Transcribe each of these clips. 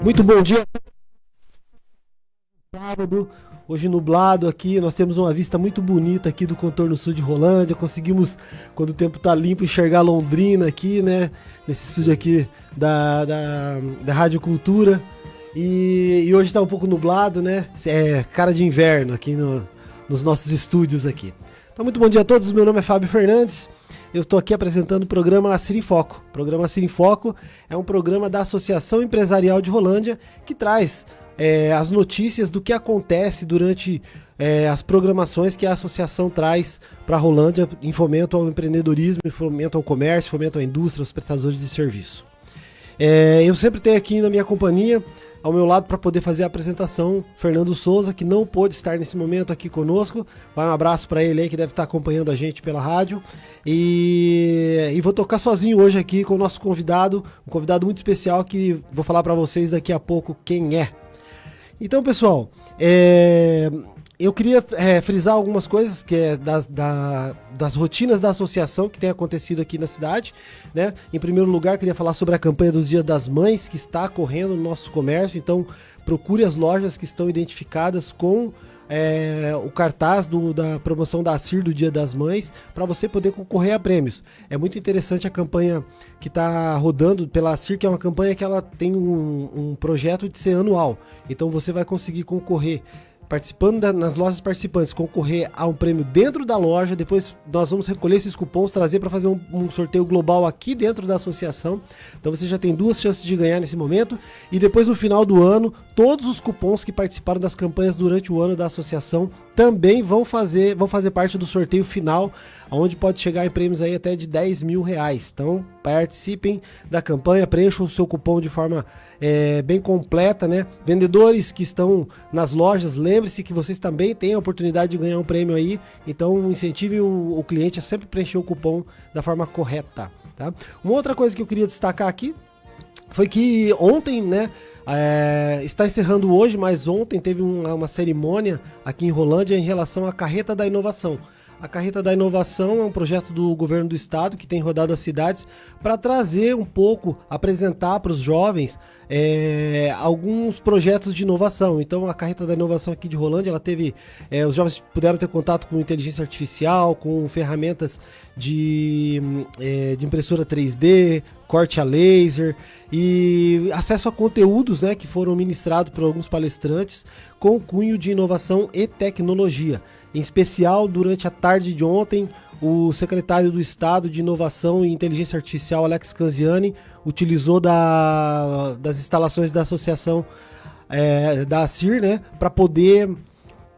Muito bom dia. Sábado, hoje nublado aqui, nós temos uma vista muito bonita aqui do contorno sul de Rolândia. Conseguimos, quando o tempo tá limpo, enxergar Londrina aqui, né? Nesse estúdio aqui da Rádio Cultura. E hoje tá um pouco nublado, né? É cara de inverno aqui nos nossos estúdios aqui. Então, muito bom dia a todos. Meu nome é Fábio Fernandes. Eu estou aqui apresentando o programa Assir em Foco. O programa Assir em Foco é um programa da Associação Empresarial de Rolândia que traz as notícias do que acontece durante as programações que a associação traz para a Rolândia em fomento ao empreendedorismo, em fomento ao comércio, fomento à indústria, aos prestadores de serviço. Eu sempre tenho aqui na minha companhia, ao meu lado, para poder fazer a apresentação, Fernando Souza, que não pôde estar nesse momento aqui conosco. Vai um abraço para ele aí, que deve estar acompanhando a gente pela rádio. E vou tocar sozinho hoje aqui com o nosso convidado, um convidado muito especial que vou falar para vocês daqui a pouco quem é. Então, pessoal, eu queria frisar algumas coisas que é das rotinas da associação que tem acontecido aqui na cidade, né? Em primeiro lugar, queria falar sobre a campanha dos Dias das Mães que está correndo no nosso comércio. Então, procure as lojas que estão identificadas com o cartaz da promoção da Assir do Dia das Mães, para você poder concorrer a prêmios. É muito interessante a campanha que está rodando pela Assir, que é uma campanha que ela tem um projeto de ser anual. Então você vai conseguir concorrer, participando nas lojas participantes, concorrer a um prêmio dentro da loja. Depois nós vamos recolher esses cupons, trazer para fazer um sorteio global aqui dentro da associação. Então você já tem 2 chances de ganhar nesse momento. E depois, no final do ano, todos os cupons que participaram das campanhas durante o ano da associação também vão fazer parte do sorteio final, onde pode chegar em prêmios aí até de R$10 mil. Então participem da campanha, preencham o seu cupom de forma bem completa, né? Vendedores que estão nas lojas, lembre-se que vocês também têm a oportunidade de ganhar um prêmio aí. Então incentive o cliente a sempre preencher o cupom da forma correta, tá? Uma outra coisa que eu queria destacar aqui foi que ontem, né? Está encerrando hoje, mas ontem teve uma cerimônia aqui em Rolândia em relação à Carreta da Inovação. A Carreta da Inovação é um projeto do governo do estado que tem rodado as cidades para trazer um pouco, apresentar para os jovens alguns projetos de inovação. Então a Carreta da Inovação aqui de Rolândia, ela teve, os jovens puderam ter contato com inteligência artificial, com ferramentas de impressora 3D, corte a laser e acesso a conteúdos, né, que foram ministrados por alguns palestrantes com cunho de inovação e tecnologia. Em especial, durante a tarde de ontem, o secretário do Estado de Inovação e Inteligência Artificial, Alex Canziani, utilizou das instalações da associação da Assir, né, para poder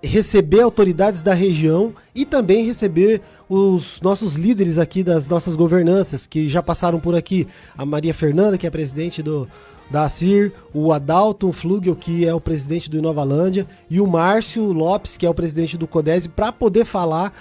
receber autoridades da região e também receber os nossos líderes aqui das nossas governanças, que já passaram por aqui. A Maria Fernanda, que é presidente da Assir, o Adalton Flugel, que é o presidente do Inovalândia, e o Márcio Lopes, que é o presidente do Codese, para poder falar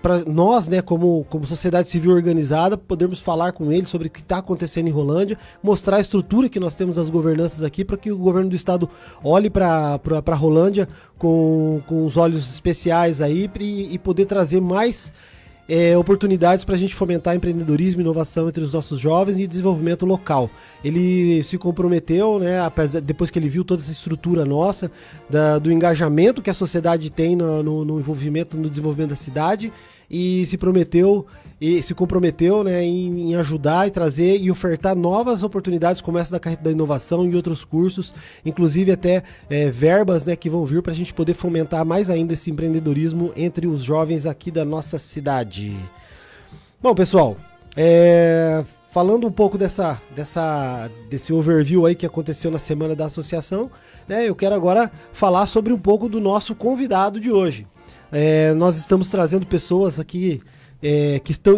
para nós, né, como sociedade civil organizada, podermos falar com eles sobre o que está acontecendo em Rolândia, mostrar a estrutura que nós temos das governanças aqui, para que o governo do estado olhe para Rolândia com os olhos especiais aí e poder trazer mais oportunidades para a gente fomentar empreendedorismo e inovação entre os nossos jovens e desenvolvimento local. Ele se comprometeu, né, depois que ele viu toda essa estrutura nossa, do engajamento que a sociedade tem no envolvimento, no desenvolvimento da cidade, e se comprometeu, né, em ajudar e trazer e ofertar novas oportunidades como essa da Carreta da Inovação e outros cursos, inclusive até verbas, né, que vão vir para a gente poder fomentar mais ainda esse empreendedorismo entre os jovens aqui da nossa cidade. Bom, pessoal, falando um pouco desse overview aí que aconteceu na semana da associação, né, eu quero agora falar sobre um pouco do nosso convidado de hoje. Nós estamos trazendo pessoas aqui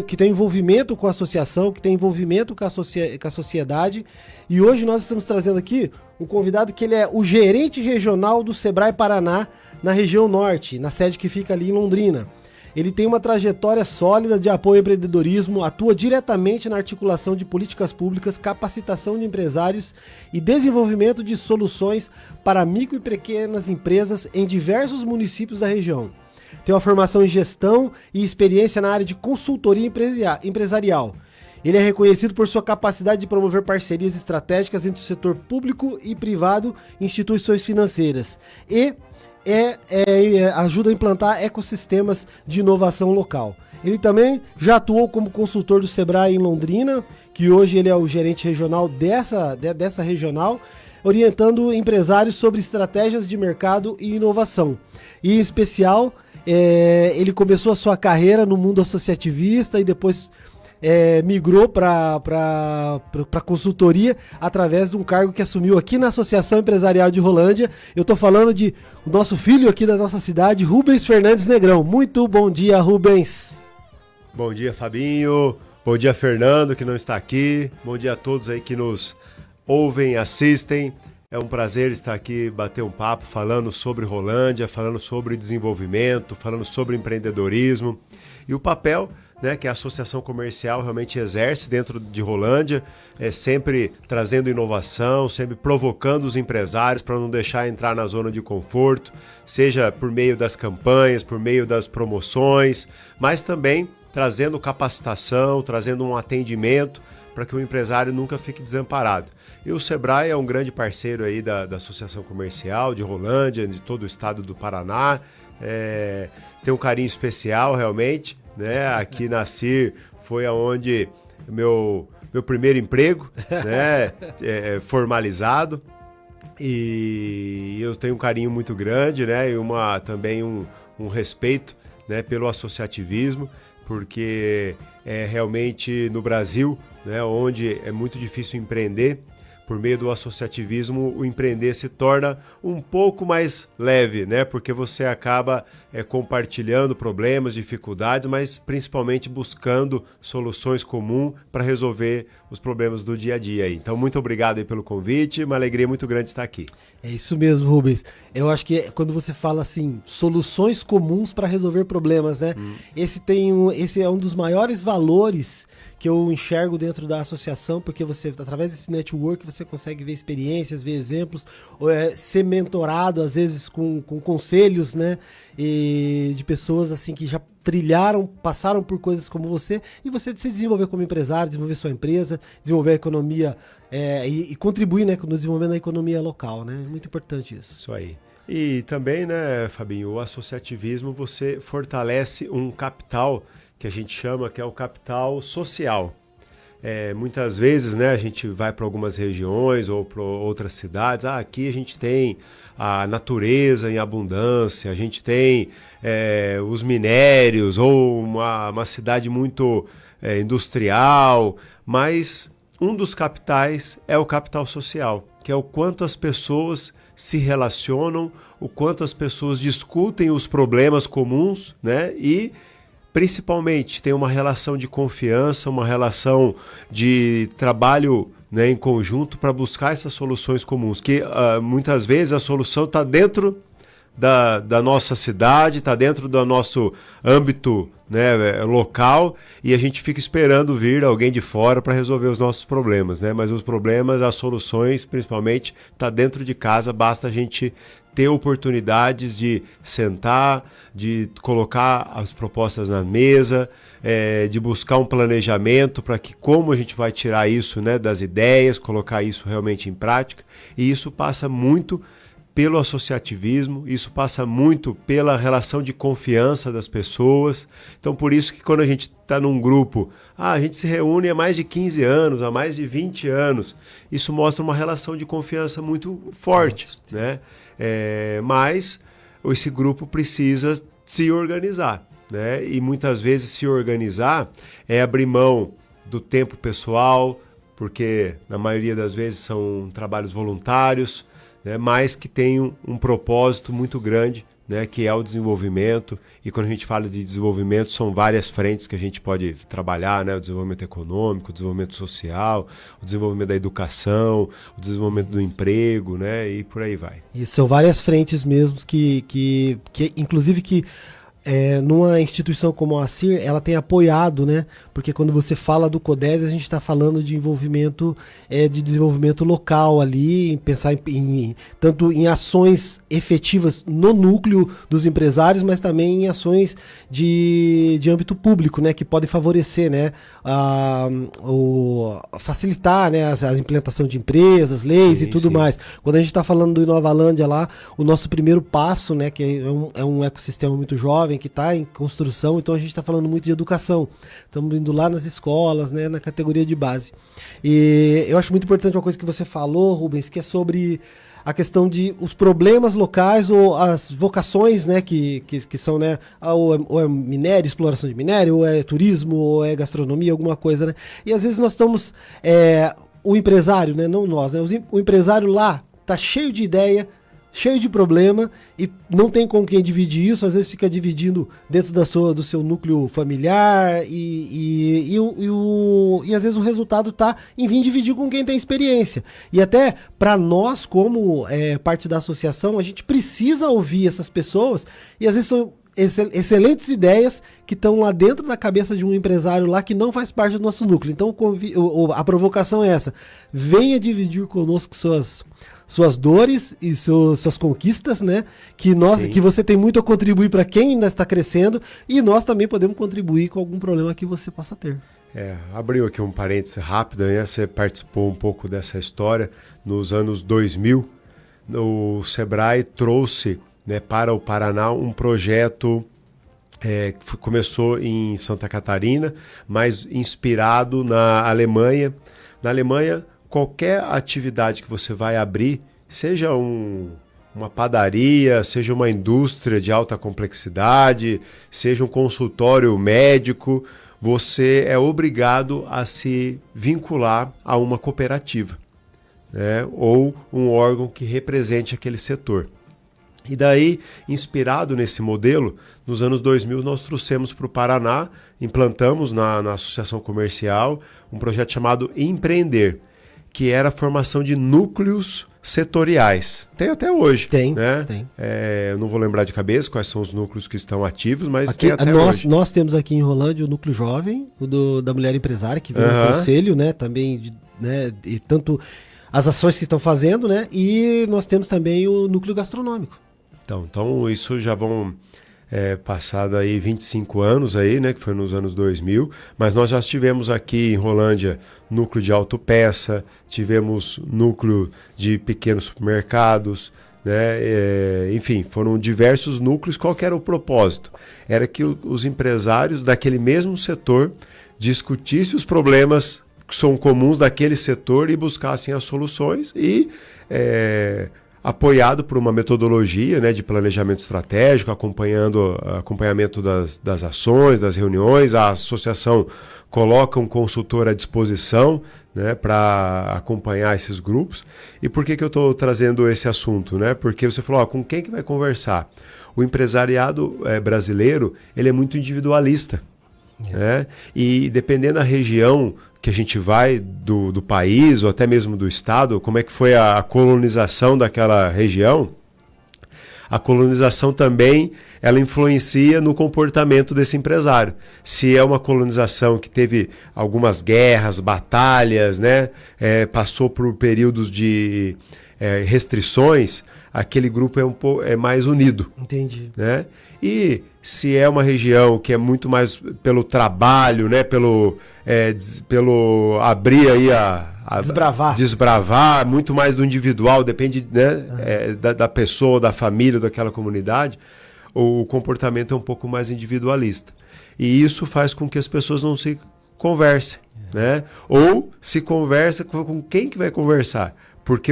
que tem envolvimento com a associação, que tem envolvimento com a sociedade, e hoje nós estamos trazendo aqui um convidado que ele é o gerente regional do Sebrae Paraná na região norte, na sede que fica ali em Londrina. Ele tem uma trajetória sólida de apoio ao empreendedorismo, atua diretamente na articulação de políticas públicas, capacitação de empresários e desenvolvimento de soluções para micro e pequenas empresas em diversos municípios da região. Tem uma formação em gestão e experiência na área de consultoria empresarial. Ele é reconhecido por sua capacidade de promover parcerias estratégicas entre o setor público e privado e instituições financeiras e ajuda a implantar ecossistemas de inovação local. Ele também já atuou como consultor do Sebrae em Londrina, que hoje ele é o gerente regional dessa regional, orientando empresários sobre estratégias de mercado e inovação. E, em especial, ele começou a sua carreira no mundo associativista e depois migrou para consultoria através de um cargo que assumiu aqui na Associação Empresarial de Rolândia. Eu estou falando de o nosso filho aqui da nossa cidade, Rubens Fernandes Negrão. Muito bom dia, Rubens. Bom dia, Fabinho. Bom dia, Fernando, que não está aqui. Bom dia a todos aí que nos ouvem, assistem. É um prazer estar aqui, bater um papo, falando sobre Rolândia, falando sobre desenvolvimento, falando sobre empreendedorismo e o papel, né, que a associação comercial realmente exerce dentro de Rolândia, sempre trazendo inovação, sempre provocando os empresários para não deixar entrar na zona de conforto, seja por meio das campanhas, por meio das promoções, mas também trazendo capacitação, trazendo um atendimento para que o empresário nunca fique desamparado. E o Sebrae é um grande parceiro aí da Associação Comercial de Rolândia, de todo o estado do Paraná, tem um carinho especial realmente, né? Aqui na CIR foi aonde meu primeiro emprego, né? Formalizado, e eu tenho um carinho muito grande, né? E também um respeito, né, pelo associativismo, porque realmente no Brasil, né, onde é muito difícil empreender, por meio do associativismo, o empreender se torna um pouco mais leve, né? Porque você acaba compartilhando problemas, dificuldades, mas principalmente buscando soluções comuns para resolver os problemas do dia a dia. Então, muito obrigado aí pelo convite, uma alegria muito grande estar aqui. É isso mesmo, Rubens. Eu acho que quando você fala assim, soluções comuns para resolver problemas, né? Esse é um dos maiores valores que eu enxergo dentro da associação, porque você, através desse network, você consegue ver experiências, ver exemplos, ser mentorado, às vezes, com conselhos, né, e de pessoas assim que já trilharam, passaram por coisas como você, e você se desenvolver como empresário, desenvolver sua empresa, desenvolver a economia e contribuir, né, no desenvolvimento da economia local, né? É muito importante isso. Isso aí. E também, né, Fabinho, o associativismo, você fortalece um capital que a gente chama que é o capital social. Muitas vezes, né, a gente vai para algumas regiões ou para outras cidades, aqui a gente tem a natureza em abundância, a gente tem os minérios ou uma cidade muito industrial, mas um dos capitais é o capital social, que é o quanto as pessoas se relacionam, o quanto as pessoas discutem os problemas comuns, né, e principalmente tem uma relação de confiança, uma relação de trabalho, né, em conjunto para buscar essas soluções comuns, que muitas vezes a solução está dentro da nossa cidade, está dentro do nosso âmbito, né, local, e a gente fica esperando vir alguém de fora para resolver os nossos problemas, né? Mas os problemas, as soluções, principalmente, está dentro de casa, basta a gente ter oportunidades de sentar, de colocar as propostas na mesa, de buscar um planejamento para que como a gente vai tirar isso, né, das ideias, colocar isso realmente em prática, e isso passa muito pelo associativismo, isso passa muito pela relação de confiança das pessoas. Então, por isso que quando a gente está num grupo, a gente se reúne há mais de 15 anos, há mais de 20 anos, isso mostra uma relação de confiança muito forte, né? Mas esse grupo precisa se organizar, né? E muitas vezes se organizar é abrir mão do tempo pessoal, porque na maioria das vezes são trabalhos voluntários, né, mas que tem um propósito muito grande, né, que é o desenvolvimento. E quando a gente fala de desenvolvimento, são várias frentes que a gente pode trabalhar, né, o desenvolvimento econômico, o desenvolvimento social, o desenvolvimento da educação, o desenvolvimento do emprego, né, e por aí vai. E são várias frentes mesmo que inclusive que numa instituição como a ACIR, ela tem apoiado, né? Porque quando você fala do CODES, a gente está falando de envolvimento, de desenvolvimento local ali, em pensar tanto em ações efetivas no núcleo dos empresários, mas também em ações de âmbito público, né? Que podem favorecer, né? Facilitar, né? A implementação de empresas, leis e tudo mais. Quando a gente está falando do Inovalândia lá, o nosso primeiro passo, né? Que é um ecossistema muito jovem, que está em construção, então a gente está falando muito de educação. Estamos indo lá nas escolas, né, na categoria de base. E eu acho muito importante uma coisa que você falou, Rubens, que é sobre a questão de os problemas locais ou as vocações, né, que são, né, ou é minério, exploração de minério, ou é turismo, ou é gastronomia, alguma coisa, né? E às vezes nós estamos, o empresário, né, não nós, né, o empresário lá tá cheio de ideia, cheio de problema e não tem com quem dividir isso, às vezes fica dividindo dentro do seu núcleo familiar e às vezes o resultado está em vir dividir com quem tem experiência. E até para nós, como parte da associação, a gente precisa ouvir essas pessoas e às vezes são excelentes ideias que estão lá dentro da cabeça de um empresário lá que não faz parte do nosso núcleo. Então a provocação é essa: venha dividir conosco suas dores e suas conquistas, né? Que você tem muito a contribuir para quem ainda está crescendo e nós também podemos contribuir com algum problema que você possa ter. Abriu aqui um parêntese rápido, né? Você participou um pouco dessa história nos anos 2000. O Sebrae trouxe, né, para o Paraná um projeto que começou em Santa Catarina, mas inspirado na Alemanha. Na Alemanha, qualquer atividade que você vai abrir, seja uma padaria, seja uma indústria de alta complexidade, seja um consultório médico, você é obrigado a se vincular a uma cooperativa, né? Ou um órgão que represente aquele setor. E daí, inspirado nesse modelo, nos anos 2000 nós trouxemos para o Paraná, implantamos na Associação Comercial um projeto chamado Empreender, que era a formação de núcleos setoriais. Tem até hoje. Tem, né? Tem. Eu não vou lembrar de cabeça quais são os núcleos que estão ativos, mas aqui, tem até hoje. Nós temos aqui em Rolândia o núcleo jovem, da mulher empresária, que vem no conselho, né? Também, né? E tanto as ações que estão fazendo, né? E nós temos também o núcleo gastronômico. Então isso já vão passado aí 25 anos aí, né, que foi nos anos 2000, mas nós já tivemos aqui em Rolândia núcleo de autopeça, tivemos núcleo de pequenos supermercados, né, enfim, foram diversos núcleos. Qual que era o propósito? Era que os empresários daquele mesmo setor discutissem os problemas que são comuns daquele setor e buscassem as soluções e apoiado por uma metodologia, né, de planejamento estratégico, acompanhamento das ações, das reuniões. A associação coloca um consultor à disposição, né, para acompanhar esses grupos. E por que eu estou trazendo esse assunto? Né? Porque você falou, com quem que vai conversar? O empresariado brasileiro, ele é muito individualista. Né? E dependendo da região que a gente vai do país ou até mesmo do estado, como é que foi a colonização daquela região, a colonização também ela influencia no comportamento desse empresário. Se é uma colonização que teve algumas guerras, batalhas, né, passou por períodos de restrições, aquele grupo é mais unido. Entendi. Né? E se é uma região que é muito mais pelo trabalho, né, pelo abrir aí desbravar, muito mais do individual, depende, né, da pessoa, da família, daquela comunidade, o comportamento é um pouco mais individualista. E isso faz com que as pessoas não se conversem, né? Ou se conversa com quem que vai conversar, porque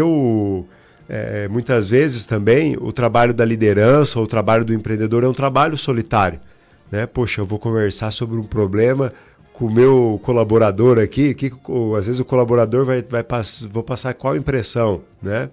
muitas vezes também o trabalho da liderança ou o trabalho do empreendedor é um trabalho solitário, né? Poxa, eu vou conversar sobre um problema com o meu colaborador aqui, às vezes o colaborador vou passar qual impressão, né?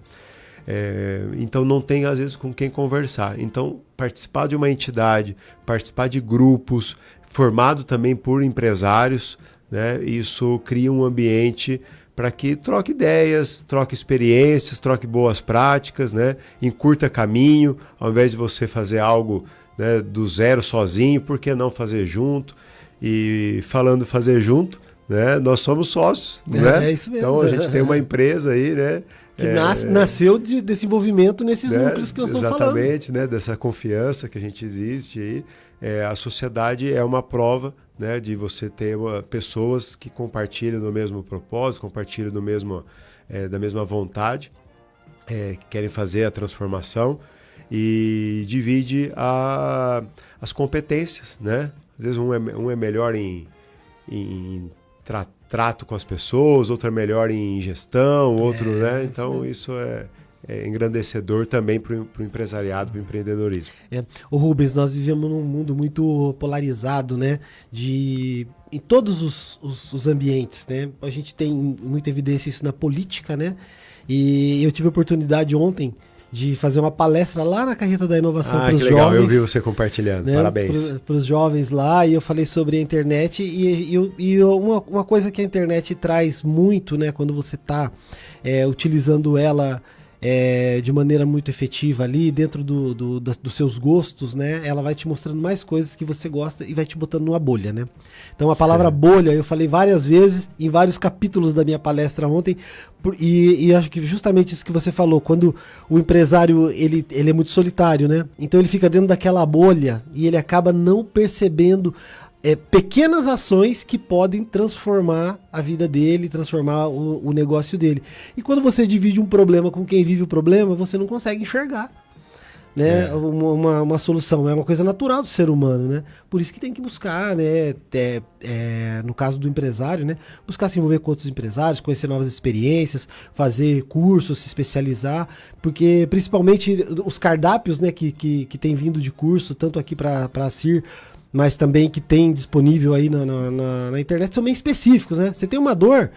Então não tem às vezes com quem conversar. Então participar de uma entidade, participar de grupos, formado também por empresários, né? Isso cria um ambiente para que troque ideias, troque experiências, troque boas práticas, né? Encurta caminho, ao invés de você fazer algo né, do zero sozinho, por que não fazer junto? E falando fazer junto, né, nós somos sócios, né? É isso mesmo. Então a gente tem uma empresa aí, né? Que nasceu de desenvolvimento nesses núcleos que nós estamos falando. Exatamente, né? Dessa confiança que a gente existe aí. A sociedade é uma prova, né, de você ter pessoas que compartilham do mesmo propósito, compartilham do mesmo, da mesma vontade, que querem fazer a transformação e divide as competências, né? Às vezes um é melhor em trato com as pessoas, outro é melhor em gestão, outro, né? Então isso é engrandecedor também para o empresariado, para o empreendedorismo. O Rubens, nós vivemos num mundo muito polarizado, né? Em todos os ambientes, né? A gente tem muita evidência isso na política, né? E eu tive a oportunidade ontem de fazer uma palestra lá na Carreta da Inovação para os jovens. Legal, eu vi você compartilhando, né? Parabéns. Para os jovens lá, e eu falei sobre a internet e uma coisa que a internet traz muito, né? Quando você está utilizando ela de maneira muito efetiva ali, dentro dos seus gostos, né? Ela vai te mostrando mais coisas que você gosta e vai te botando numa bolha, né? Então a palavra bolha eu falei várias vezes em vários capítulos da minha palestra ontem, e acho que justamente isso que você falou, quando o empresário ele é muito solitário, né? Então ele fica dentro daquela bolha e ele acaba não percebendo pequenas ações que podem transformar a vida dele, transformar o negócio dele. E quando você divide um problema com quem vive o problema, você não consegue enxergar, né, uma solução. É uma coisa natural do ser humano, né? Por isso que tem que buscar, né, no caso do empresário, né, buscar se envolver com outros empresários, conhecer novas experiências, fazer cursos, se especializar, porque principalmente os cardápios, né, que tem vindo de curso, tanto aqui para a CIR, mas também que tem disponível aí na internet, são bem específicos, né? Você tem uma dor,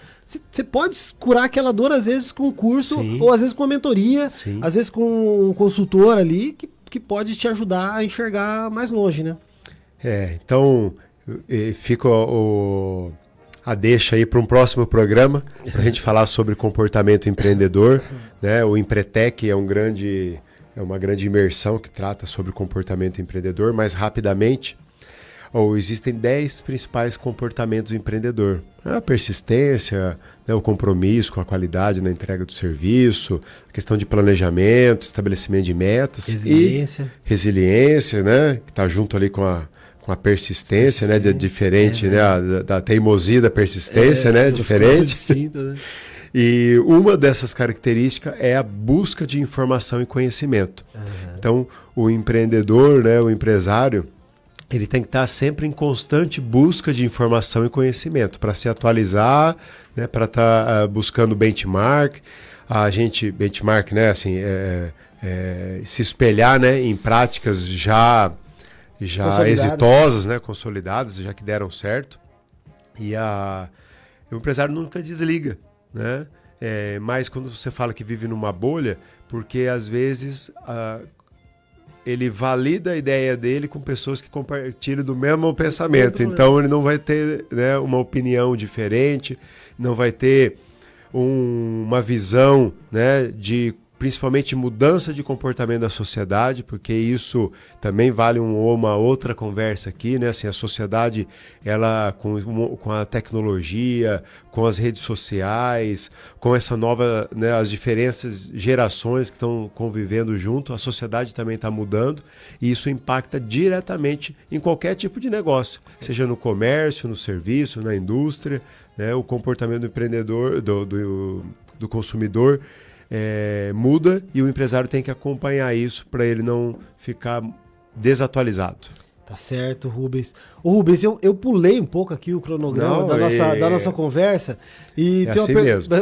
você pode curar aquela dor às vezes com um curso, ou às vezes com uma mentoria, às vezes com um consultor ali que pode te ajudar a enxergar mais longe, né? Então fica a deixa aí para um próximo programa, para a gente falar sobre comportamento empreendedor, né? O Empretec é uma grande imersão que trata sobre comportamento empreendedor, mas rapidamente. Existem 10 principais comportamentos do empreendedor. A persistência, né, o compromisso com a qualidade na entrega do serviço, a questão de planejamento, estabelecimento de metas. Resiliência, né, que está junto ali com a persistência, né, diferente, né, da teimosia da persistência, né, diferente. Distintas, né? E uma dessas características é a busca de informação e conhecimento. Então, o empreendedor, né, o empresário, ele tem que estar sempre em constante busca de informação e conhecimento para se atualizar, né, para estar buscando benchmark. Benchmark, né, assim, se espelhar, né, em práticas já exitosas, né, consolidadas, já que deram certo. E o empresário nunca desliga, né? Mas quando você fala que vive numa bolha, porque às vezes ele valida a ideia dele com pessoas que compartilham do mesmo pensamento. Então ele não vai ter, né, uma opinião diferente, não vai ter uma visão, né, de principalmente mudança de comportamento da sociedade, porque isso também vale uma outra conversa aqui, né? Assim, a sociedade, ela com a tecnologia, com as redes sociais, com essa nova, né, as diferentes gerações que estão convivendo junto, a sociedade também está mudando e isso impacta diretamente em qualquer tipo de negócio, seja no comércio, no serviço, na indústria, né? O comportamento do empreendedor, do consumidor muda e o empresário tem que acompanhar isso para ele não ficar desatualizado. Tá certo, Rubens. Ô, Rubens, eu pulei um pouco aqui o cronograma da nossa conversa. E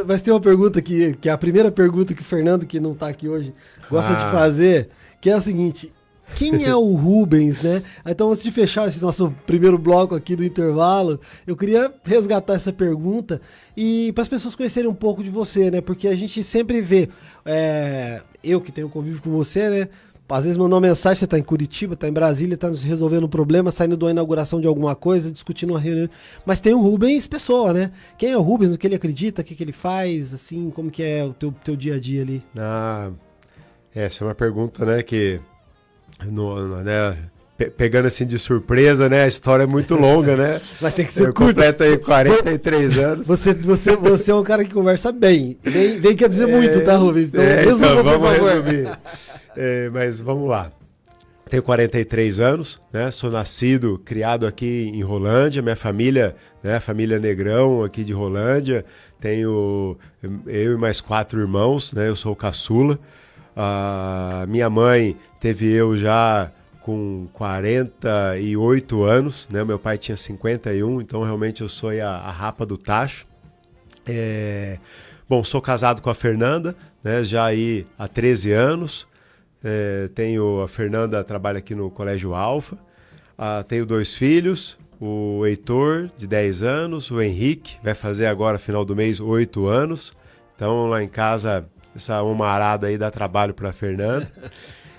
mas tem uma pergunta que é a primeira pergunta que o Fernando, que não está aqui hoje, gosta de fazer, que é a seguinte: quem é o Rubens, né? Então, antes de fechar esse nosso primeiro bloco aqui do intervalo, eu queria resgatar essa pergunta e para as pessoas conhecerem um pouco de você, né? Porque a gente sempre vê, eu que tenho convívio com você, né? Às vezes mandou uma mensagem, você está em Curitiba, está em Brasília, está resolvendo um problema, saindo de uma inauguração de alguma coisa, discutindo uma reunião. Mas tem o Rubens pessoa, né? Quem é o Rubens, no que ele acredita, o que ele faz, assim, como que é o teu dia a dia ali? Essa é uma pergunta, né, que pegando assim de surpresa, né? A história é muito longa, né? Vai ter que ser eu curto. completo aí 43 anos. Você é um cara que conversa bem. Bem quer dizer muito, tá, Rubens? Então, então vamos resumir. Mas vamos lá. Tenho 43 anos, né? Sou nascido, criado aqui em Rolândia. Minha família, né? Família Negrão aqui de Rolândia. Tenho eu e mais 4 irmãos, né? Eu sou o caçula. Minha mãe teve eu já com 48 anos, né? Meu pai tinha 51, então realmente eu sou a rapa do tacho. Bom, sou casado com a Fernanda, né? Já aí há 13 anos. A Fernanda trabalha aqui no Colégio Alfa. Tenho 2 filhos, o Heitor, de 10 anos, o Henrique, vai fazer agora, final do mês, 8 anos. Então, lá em casa, essa umarada aí dá trabalho para a Fernanda.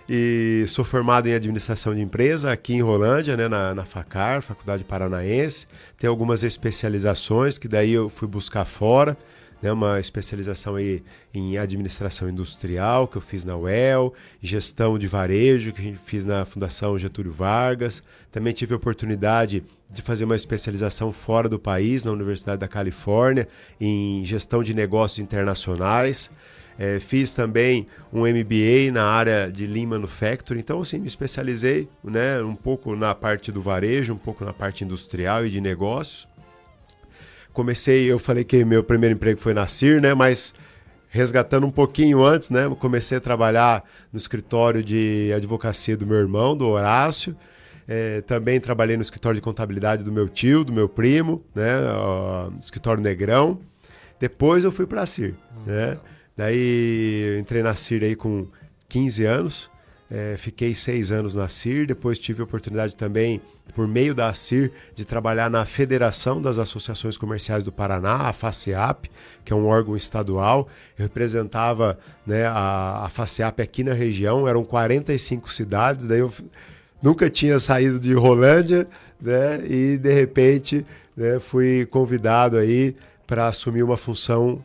E sou formado em administração de empresa aqui em Rolândia, né, na FACAR, Faculdade Paranaense. Tenho algumas especializações que daí eu fui buscar fora, né, uma especialização aí em administração industrial que eu fiz na UEL, gestão de varejo que a gente fiz na Fundação Getúlio Vargas. Também tive a oportunidade de fazer uma especialização fora do país, na Universidade da Califórnia, em gestão de negócios internacionais. Fiz também um MBA na área de Lean Manufacturing, então assim, me especializei, né, um pouco na parte do varejo, um pouco na parte industrial e de negócios. Eu falei que meu primeiro emprego foi na CIR, né, mas resgatando um pouquinho antes, né, comecei a trabalhar no escritório de advocacia do meu irmão, do Horácio. Também trabalhei no escritório de contabilidade do meu tio, do meu primo, né, escritório Negrão. Depois eu fui para a CIR, né. Daí eu entrei na CIR aí com 15 anos, fiquei 6 anos na CIR, depois tive a oportunidade também, por meio da CIR, de trabalhar na Federação das Associações Comerciais do Paraná, a FACEAP, que é um órgão estadual. Eu representava, né, a FACEAP aqui na região, eram 45 cidades, daí eu nunca tinha saído de Rolândia, né, e de repente, né, fui convidado aí para assumir uma função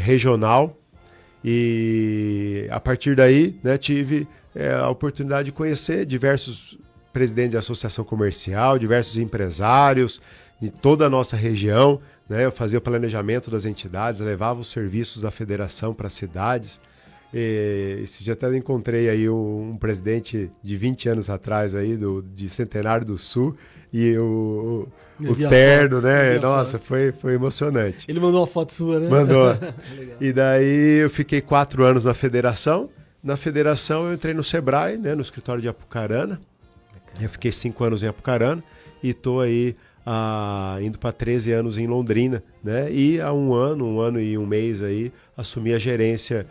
regional. E a partir daí, né, tive a oportunidade de conhecer diversos presidentes de associação comercial, diversos empresários de toda a nossa região, né? Eu fazia o planejamento das entidades, levava os serviços da federação para as cidades. Esse dia até encontrei aí um presidente de 20 anos atrás aí de Centenário do Sul, e o terno, né? Nossa, foi emocionante. Ele mandou uma foto sua, né? Mandou. E daí eu fiquei 4 anos na federação. Na federação eu entrei no Sebrae, né, no escritório de Apucarana. Eu fiquei 5 anos em Apucarana e estou aí indo para 13 anos em Londrina, né? E há um ano e um mês aí, assumi a gerência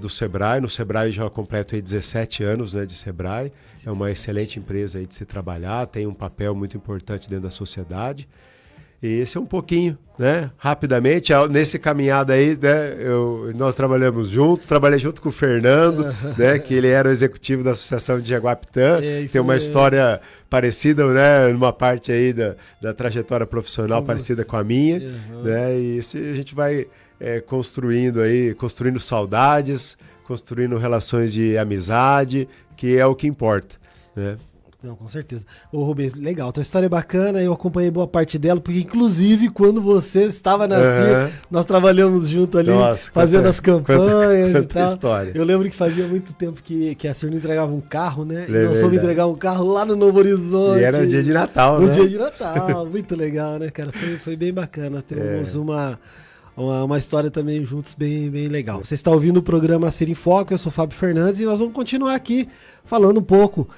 do Sebrae. No Sebrae já completo aí 17 anos, né, de Sebrae. É uma excelente empresa aí de se trabalhar, tem um papel muito importante dentro da sociedade. E esse é um pouquinho, né, rapidamente, nesse caminhada aí, né, nós trabalhamos juntos, trabalhei junto com o Fernando, né, que ele era o executivo da Associação de Jaguapitã, tem uma história parecida, né, numa parte aí da trajetória profissional parecida com a minha, né, e isso a gente vai construindo saudades, construindo relações de amizade, que é o que importa, né? Não, com certeza. Ô Rubens, legal, tua história é bacana, eu acompanhei boa parte dela, porque inclusive quando você estava na CIR, nós trabalhamos junto ali, fazendo as campanhas e tal. História. Eu lembro que fazia muito tempo que a CIR não entregava um carro, né? E nós fomos entregar um carro lá no Novo Horizonte. E era o dia de Natal, né? No dia de Natal, muito legal, né, cara? Foi bem bacana, temos uma história também juntos bem legal. Você está ouvindo o programa CIR em Foco, eu sou o Fábio Fernandes e nós vamos continuar aqui falando um pouco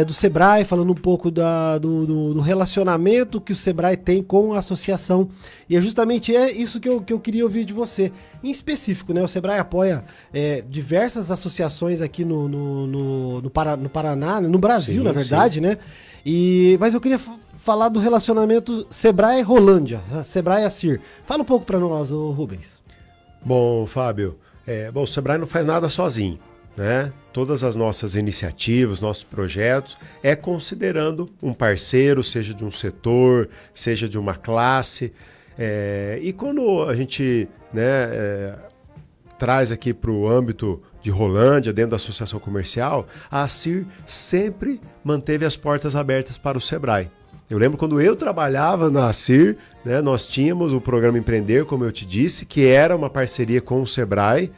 do Sebrae, falando um pouco do relacionamento que o Sebrae tem com a associação. E é justamente isso que eu queria ouvir de você. Em específico, né, o Sebrae apoia diversas associações aqui no Paraná, no Brasil, sim, na verdade, sim, né? Mas eu queria falar do relacionamento Sebrae-Rolândia, Sebrae-CIR. Fala um pouco para nós, Rubens. Bom, Fábio, o Sebrae não faz nada sozinho, né? Todas as nossas iniciativas, nossos projetos, considerando um parceiro, seja de um setor, seja de uma classe. E quando a gente, né, traz aqui para o âmbito de Rolândia, dentro da associação comercial, a ACIR sempre manteve as portas abertas para o Sebrae. Eu lembro quando eu trabalhava na ACIR, né, nós tínhamos o programa Empreender, como eu te disse, que era uma parceria com o Sebrae,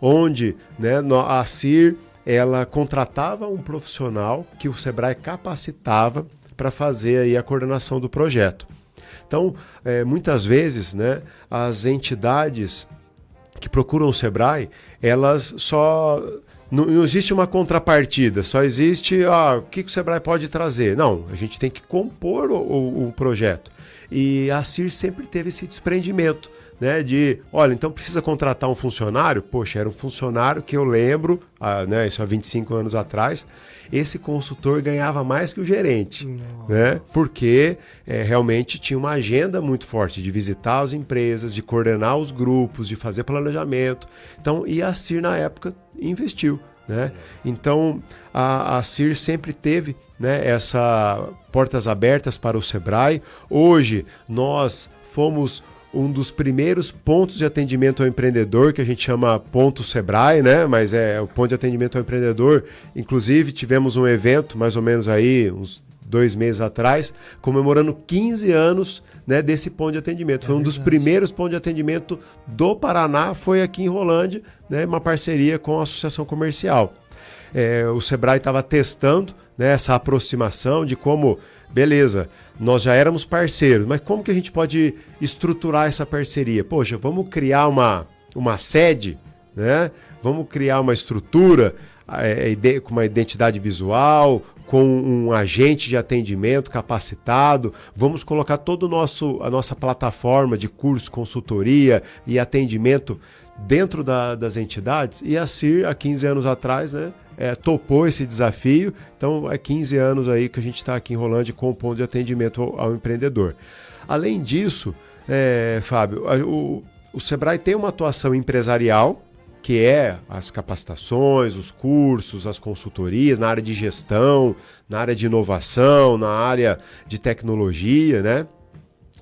onde, né, a ACIR ela contratava um profissional que o Sebrae capacitava para fazer aí a coordenação do projeto. Então, muitas vezes, né, as entidades que procuram o Sebrae, elas só... Não existe uma contrapartida, só existe o que o Sebrae pode trazer. Não, a gente tem que compor o projeto. E a ACIR sempre teve esse desprendimento, né, de, olha, então precisa contratar um funcionário? Poxa, era um funcionário que eu lembro, né, isso há 25 anos atrás, esse consultor ganhava mais que o gerente, né, porque realmente tinha uma agenda muito forte de visitar as empresas, de coordenar os grupos, de fazer planejamento. Então, e a ACIR na época investiu, né? Então, a ACIR sempre teve, né, essa portas abertas para o Sebrae. Hoje, nós fomos um dos primeiros pontos de atendimento ao empreendedor, que a gente chama Ponto Sebrae, né? Mas é o ponto de atendimento ao empreendedor. Inclusive, tivemos um evento, mais ou menos aí, uns 2 meses atrás, comemorando 15 anos, né, desse ponto de atendimento. Foi um dos primeiros pontos de atendimento do Paraná, foi aqui em Rolândia, né, uma parceria com a Associação Comercial. O Sebrae estava testando, né, essa aproximação de como, beleza, nós já éramos parceiros, mas como que a gente pode estruturar essa parceria? Poxa, vamos criar uma sede, né? Vamos criar uma estrutura com uma identidade visual, com um agente de atendimento capacitado, vamos colocar toda a nossa plataforma de curso, consultoria e atendimento dentro das entidades. E a CIR, há 15 anos atrás, né, topou esse desafio. Então, 15 anos aí que a gente está aqui em Rolândia com o ponto de atendimento ao empreendedor. Além disso, Fábio, o Sebrae tem uma atuação empresarial, que é as capacitações, os cursos, as consultorias na área de gestão, na área de inovação, na área de tecnologia, né?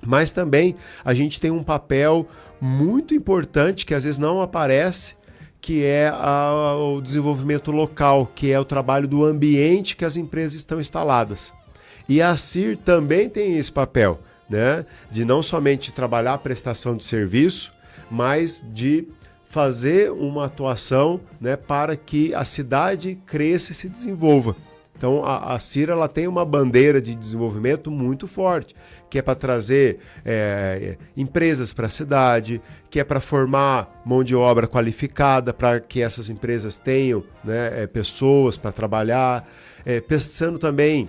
Mas também a gente tem um papel muito importante que às vezes não aparece, que é o desenvolvimento local, que é o trabalho do ambiente que as empresas estão instaladas. E a CIR também tem esse papel, né? De não somente trabalhar a prestação de serviço, mas de fazer uma atuação, né, para que a cidade cresça e se desenvolva. Então a CIR ela tem uma bandeira de desenvolvimento muito forte, que é para trazer empresas para a cidade, que é para formar mão de obra qualificada, para que essas empresas tenham, né, pessoas para trabalhar, pensando também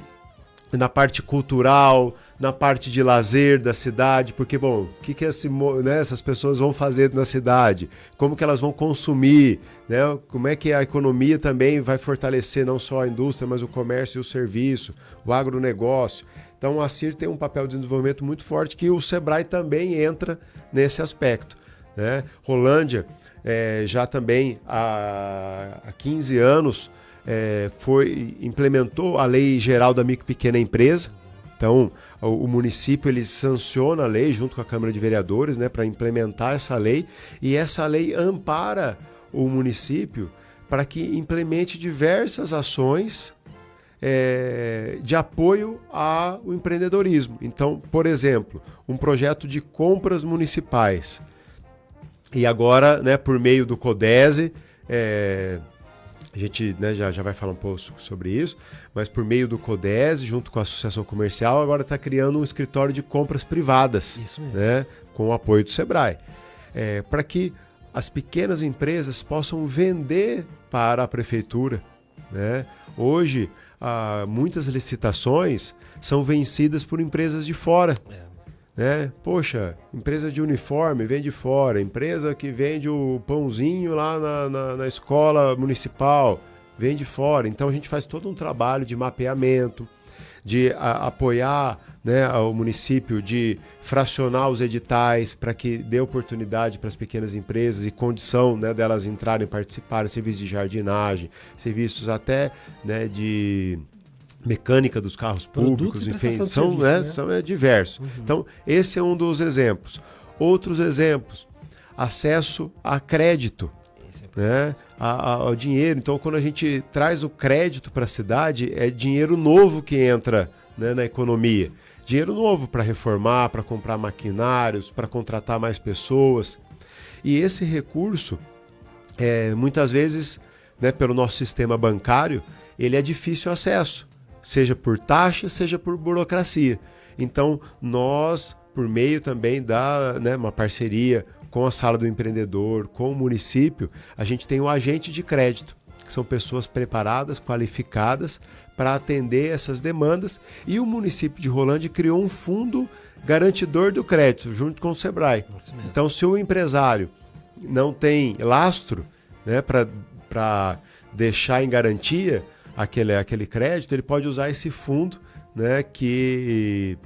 na parte cultural, na parte de lazer da cidade, porque, bom, o que essas pessoas vão fazer na cidade? Como que elas vão consumir? Né? Como é que a economia também vai fortalecer não só a indústria, mas o comércio e o serviço, o agronegócio? Então, a CIR tem um papel de desenvolvimento muito forte que o Sebrae também entra nesse aspecto, né? Rolândia, já também há 15 anos, implementou a Lei Geral da Micro e Pequena Empresa. Então, o município ele sanciona a lei junto com a Câmara de Vereadores, né, para implementar essa lei, e essa lei ampara o município para que implemente diversas ações de apoio ao empreendedorismo. Então, por exemplo, um projeto de compras municipais. E agora, né, por meio do CODESE, a gente, né, já vai falar um pouco sobre isso, mas por meio do CODESE, junto com a Associação Comercial, agora está criando um escritório de compras privadas, né, com o apoio do Sebrae, para que as pequenas empresas possam vender para a prefeitura, né? Hoje, muitas licitações são vencidas por empresas de fora. Né? Poxa, empresa de uniforme vem de fora, empresa que vende o pãozinho lá na escola municipal vem de fora. Então a gente faz todo um trabalho de mapeamento, de apoiar, né, o município, de fracionar os editais para que dê oportunidade para as pequenas empresas e condição, né, delas entrarem e participarem, serviços de jardinagem, serviços até, né, de mecânica dos carros públicos, enfim, são diversos. Uhum. Então, esse é um dos exemplos. Outros exemplos, acesso a crédito. né, ao dinheiro. Então, quando a gente traz o crédito para a cidade, é dinheiro novo que entra, né, na economia. Dinheiro novo para reformar, para comprar maquinários, para contratar mais pessoas. E esse recurso, muitas vezes, né, pelo nosso sistema bancário, ele é difícil acesso, seja por taxa, seja por burocracia. Então, nós, por meio também da, né, uma parceria com a Sala do Empreendedor, com o município, a gente tem o agente de crédito, que são pessoas preparadas, qualificadas para atender essas demandas. E o município de Rolândia criou um fundo garantidor do crédito, junto com o Sebrae. Então, se o empresário não tem lastro, né, para deixar em garantia aquele crédito, ele pode usar esse fundo, né, que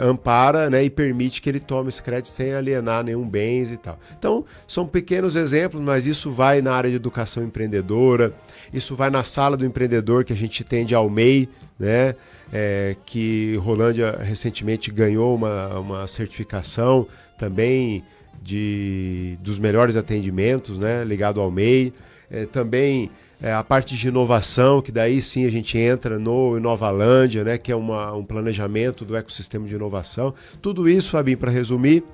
ampara, né, e permite que ele tome esse crédito sem alienar nenhum bens e tal. Então, são pequenos exemplos, mas isso vai na área de educação empreendedora, isso vai na Sala do Empreendedor que a gente tem de Almei, né, que Rolândia recentemente ganhou uma certificação também dos melhores atendimentos, né, ligado ao MEI. Também a parte de inovação, que daí sim a gente entra no Inovalândia, né, que é um planejamento do ecossistema de inovação. Tudo isso, Fabinho, para resumir,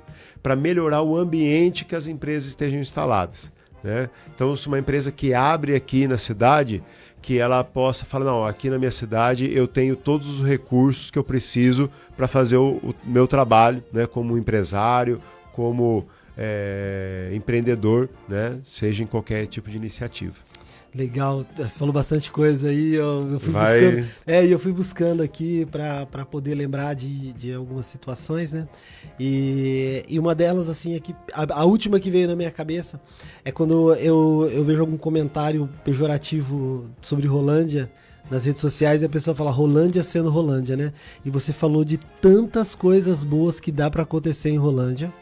para melhorar o ambiente que as empresas estejam instaladas, né? Então, se uma empresa que abre aqui na cidade, que ela possa falar, não, aqui na minha cidade eu tenho todos os recursos que eu preciso para fazer o meu trabalho, né, como empresário, como empreendedor, né, seja em qualquer tipo de iniciativa. Legal, você falou bastante coisa aí, eu fui buscando, eu fui buscando aqui para poder lembrar de algumas situações, né? E uma delas, assim, aqui, a última que veio na minha cabeça é quando eu vejo algum comentário pejorativo sobre Rolândia nas redes sociais e a pessoa fala Rolândia sendo Rolândia, né? E você falou de tantas coisas boas que dá para acontecer em Rolândia.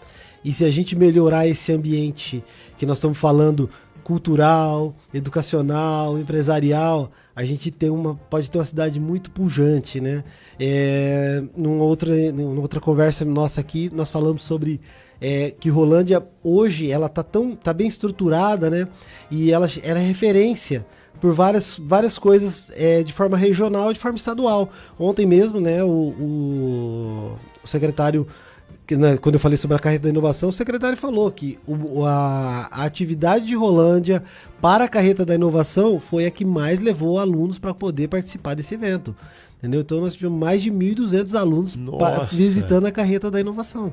E se a gente melhorar esse ambiente que nós estamos falando, cultural, educacional, empresarial, a gente pode ter uma cidade muito pujante, né? Numa outra conversa nossa aqui, nós falamos sobre que Rolândia hoje ela tá bem estruturada, né? E ela é referência por várias coisas de forma regional e de forma estadual. Ontem mesmo, né, o secretário, quando eu falei sobre a carreta da inovação, o secretário falou que a atividade de Rolândia para a carreta da inovação foi a que mais levou alunos para poder participar desse evento. Entendeu? Então nós tivemos mais de 1.200 alunos visitando a carreta da inovação.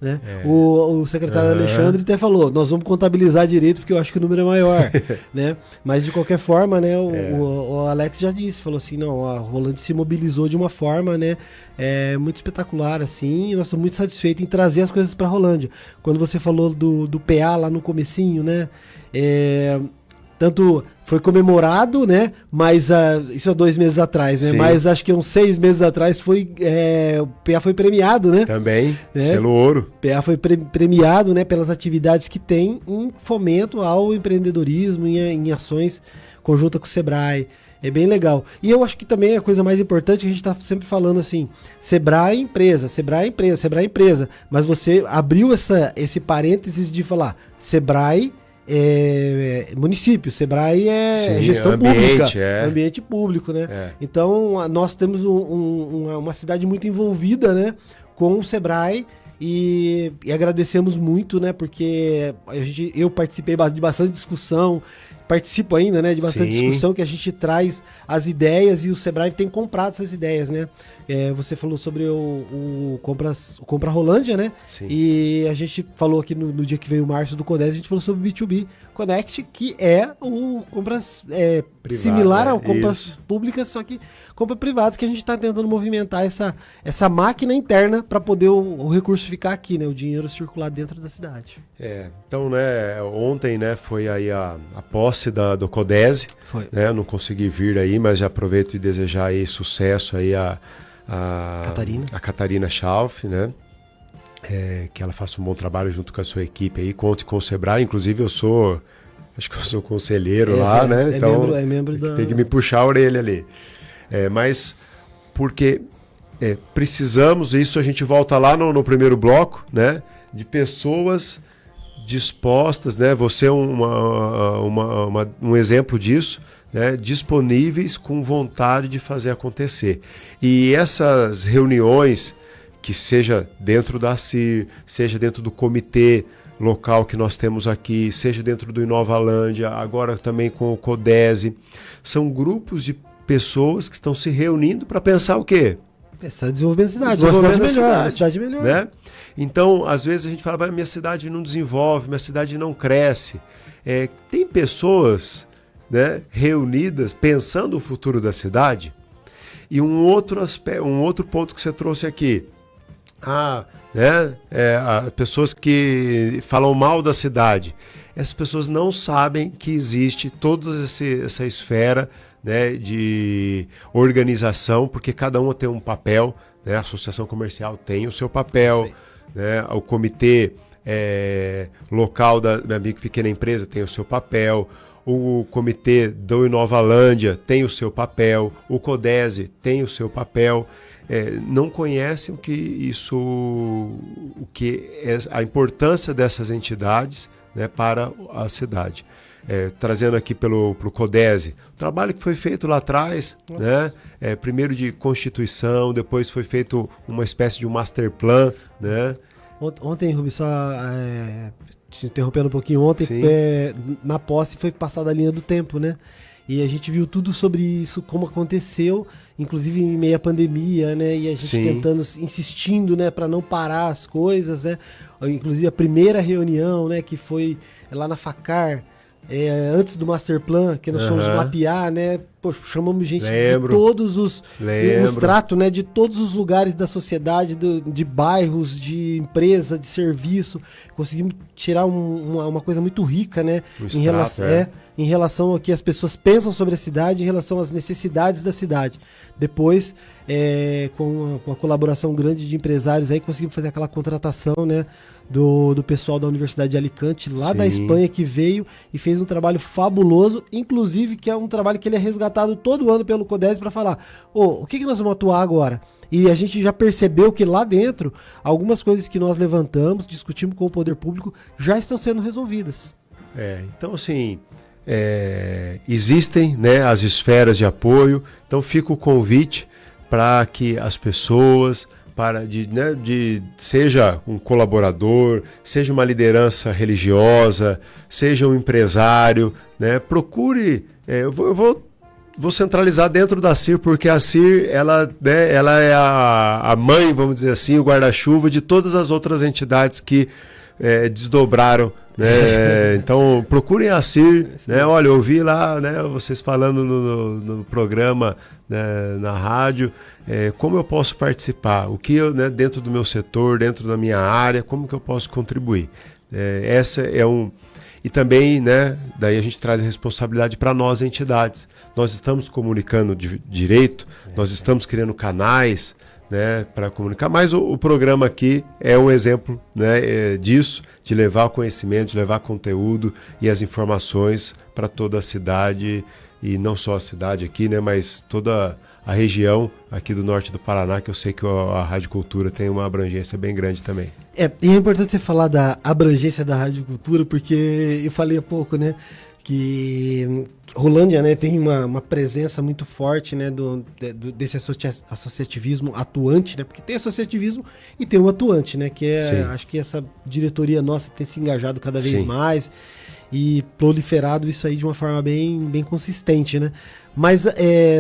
Né? O secretário Alexandre até falou, nós vamos contabilizar direito porque eu acho que o número é maior, né? Mas de qualquer forma, né, o Alex já disse, falou assim, não, a Rolândia se mobilizou de uma forma, né, muito espetacular, assim, e nós estamos muito satisfeitos em trazer as coisas para Rolândia. Quando você falou do PA lá no comecinho, né, tanto foi comemorado, né? Mas isso há 2 meses atrás, né? Sim. Mas acho que uns 6 meses atrás o PA foi premiado, né? Também, selo ouro. O PA foi premiado, né? Pelas atividades que tem em fomento ao empreendedorismo, em ações conjuntas com o Sebrae. É bem legal. E eu acho que também a coisa mais importante, a gente está sempre falando assim, Sebrae empresa, Sebrae empresa, Sebrae empresa. Mas você abriu esse parênteses de falar Sebrae município, Sebrae Sim, gestão ambiente, pública, ambiente público, né? Então nós temos uma cidade muito envolvida, né, com o Sebrae e agradecemos muito, né, porque eu participei de bastante discussão, participo ainda, né, de bastante discussão, que a gente traz as ideias e o Sebrae tem comprado essas ideias, né? Você falou sobre o Compra Rolândia, né? Sim. E a gente falou aqui no dia que veio o Márcio do Codese, a gente falou sobre o B2B Connect, que é o compras similar ao compras públicas, só que compra privadas, que a gente está tentando movimentar essa máquina interna para poder o recurso ficar aqui, né? O dinheiro circular dentro da cidade. Então, né, ontem, né, foi aí a posse do Codese, né? Eu não consegui vir aí, mas já aproveito e desejar aí sucesso aí a Catarina Schauf, né? Que ela faça um bom trabalho junto com a sua equipe aí, conte com o Sebrae, inclusive acho que eu sou conselheiro lá, né? Então membro tem que me puxar a orelha ali. Mas porque precisamos, isso a gente volta lá no primeiro bloco, né? De pessoas dispostas, né? Você é um exemplo disso, né? Disponíveis com vontade de fazer acontecer. E essas reuniões, que seja dentro da CIR, seja dentro do comitê local que nós temos aqui, seja dentro do Inovalândia, agora também com o CODESE, são grupos de pessoas que estão se reunindo para pensar o quê? Desenvolvimento da cidade, uma cidade melhor. Né? Então, às vezes a gente fala, minha cidade não desenvolve, minha cidade não cresce. Tem pessoas, né, reunidas pensando o futuro da cidade. E um outro ponto que você trouxe aqui, pessoas que falam mal da cidade. Essas pessoas não sabem que existe toda essa esfera, né, de organização, porque cada uma tem um papel, né? A associação comercial tem o seu papel, né? O comitê local da micro e pequena empresa tem o seu papel, o comitê do Inovalândia tem o seu papel, o CODESE tem o seu papel. Não conhecem o que é a importância dessas entidades, né, para a cidade. Trazendo aqui pelo CODESE, o trabalho que foi feito lá atrás, né, primeiro de constituição, depois foi feito uma espécie de um master plan, né? Ontem, Rubens, só te interrompendo um pouquinho, ontem na posse foi passada a linha do tempo, né? E a gente viu tudo sobre isso, como aconteceu, inclusive em meio à pandemia, né? E a gente tentando, insistindo, né, para não parar as coisas, né? Inclusive a primeira reunião, né, que foi lá na FACAR, antes do Master Plan, que nós fomos mapear, né? Poxa, chamamos gente de todos os... Um extrato, né, de todos os lugares da sociedade, de bairros, de empresa, de serviço. Conseguimos tirar uma coisa muito rica, né? Em relação ao que as pessoas pensam sobre a cidade, em relação às necessidades da cidade. Depois, com a colaboração grande de empresários, aí conseguimos fazer aquela contratação, né, do pessoal da Universidade de Alicante, lá da Espanha, que veio e fez um trabalho fabuloso, inclusive que é um trabalho que ele é resgatado todo ano pelo CODESE para falar, o que nós vamos atuar agora? E a gente já percebeu que lá dentro, algumas coisas que nós levantamos, discutimos com o poder público, já estão sendo resolvidas. Então, assim... existem, né, as esferas de apoio, então fica o convite para que as pessoas, seja um colaborador, seja uma liderança religiosa, seja um empresário, né, procure, eu vou centralizar dentro da CIR, porque a CIR ela é a mãe, vamos dizer assim, o guarda-chuva de todas as outras entidades que desdobraram, né? Então procurem a CIR, né? Olha, eu ouvi lá, né, vocês falando no programa, né, na rádio, como eu posso participar, o que eu, né, dentro do meu setor, dentro da minha área, como que eu posso contribuir. E também, né, daí a gente traz a responsabilidade para nós, entidades. Nós estamos comunicando direito, nós estamos criando canais, né, para comunicar, mas o programa aqui é um exemplo, né, disso, de levar o conhecimento, de levar conteúdo e as informações para toda a cidade, e não só a cidade aqui, né, mas toda a região aqui do norte do Paraná, que eu sei que a Rádio Cultura tem uma abrangência bem grande também. E é importante você falar da abrangência da Rádio Cultura, porque eu falei há pouco, né, que Rolândia, né, tem uma presença muito forte, né, desse associativismo atuante, né, porque tem associativismo e tem o atuante, né, que acho que essa diretoria nossa tem se engajado cada vez mais e proliferado isso aí de uma forma bem consistente, né. Mas